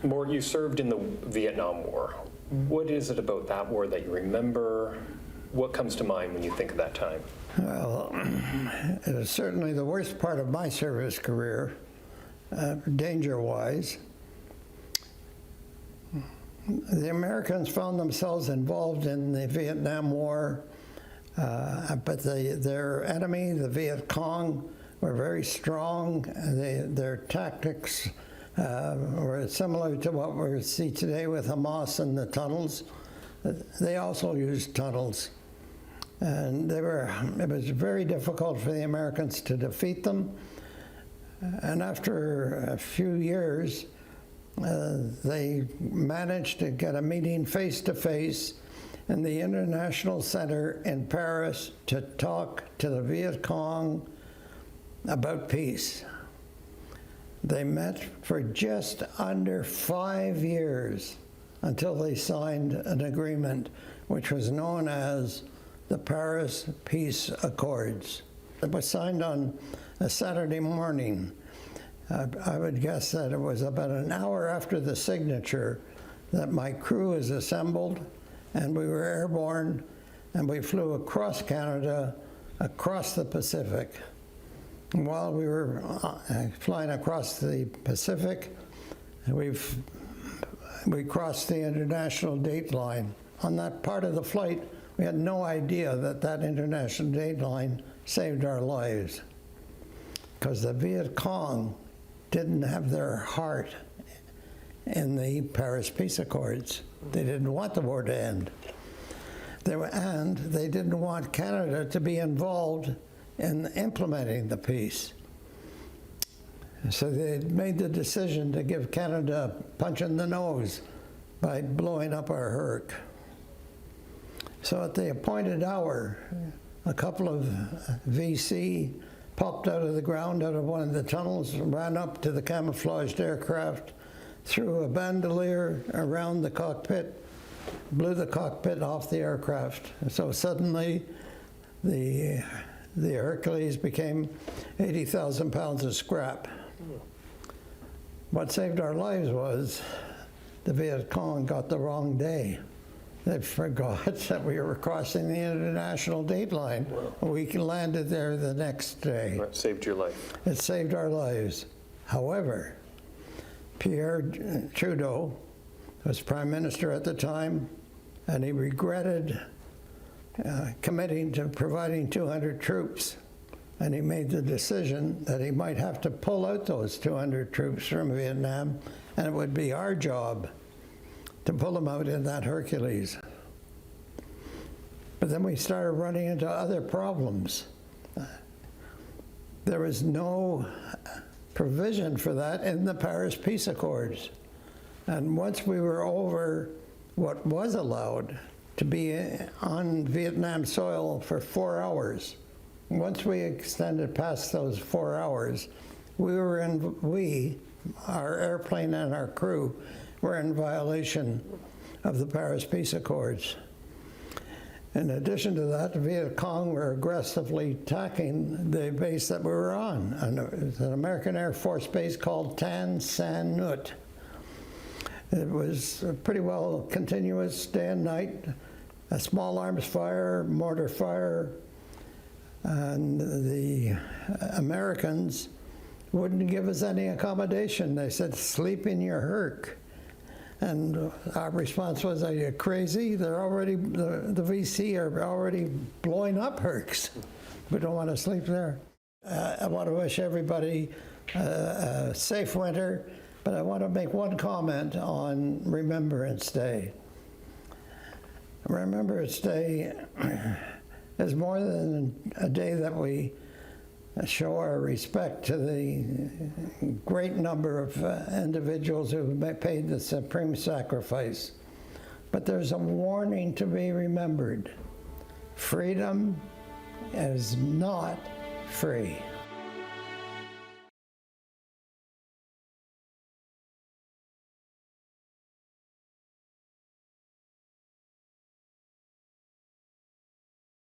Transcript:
Mort, you served in the Vietnam War. What is it about that war that you remember? What comes to mind when you think of that time? Well, it was certainly the worst part of my service career, danger-wise. The Americans found themselves involved in the Vietnam War, but their enemy, the Viet Cong, were very strong. Their tactics were similar to what we see today with Hamas and the tunnels. They also used tunnels. And it was very difficult for the Americans to defeat them. And after a few years, they managed to get a meeting face-to-face in the International Center in Paris to talk to the Viet Cong about peace. They met for just under 5 years until they signed an agreement which was known as the Paris Peace Accords. It was signed on a Saturday morning. I would guess that it was about an hour after the signature that my crew was assembled and we were airborne and we flew across Canada, across the Pacific. And while we were flying across the Pacific, we crossed the international date line. On that part of the flight, we had no idea that that international date line saved our lives, because the Viet Cong didn't have their heart in the Paris Peace Accords. They didn't want the war to end. And they didn't want Canada to be involved in implementing the peace. So they made the decision to give Canada a punch in the nose by blowing up our HERC. So at the appointed hour, a couple of VC popped out of the ground out of one of the tunnels, ran up to the camouflaged aircraft, threw a bandolier around the cockpit, blew the cockpit off the aircraft. So suddenly the Hercules became 80,000 pounds of scrap. What saved our lives was the Viet Cong got the wrong day. They forgot that we were crossing the international date line. Wow. We landed there the next day. That saved your life. It saved our lives. However, Pierre Trudeau was Prime Minister at the time, and he regretted committing to providing 200 troops. And he made the decision that he might have to pull out those 200 troops from Vietnam, and it would be our job to pull them out in that Hercules. But then we started running into other problems. There was no provision for that in the Paris Peace Accords. And once we were over what was allowed to be on Vietnam soil for 4 hours, once we extended past those 4 hours, our airplane and our crew, were in violation of the Paris Peace Accords. In addition to that, the Viet Cong were aggressively attacking the base that we were on, an American Air Force base called Tan San Nhut. It was pretty well continuous day and night, a small arms fire, mortar fire, and the Americans wouldn't give us any accommodation. They said, sleep in your HERC. And our response was, are you crazy? They're already, the VC are already blowing up HERCs. We don't want to sleep there. I want to wish everybody a safe winter, but I want to make one comment on Remembrance Day. Remembrance Day is more than a day that we show our respect to the great number of individuals who paid the supreme sacrifice. But there's a warning to be remembered. Freedom is not free.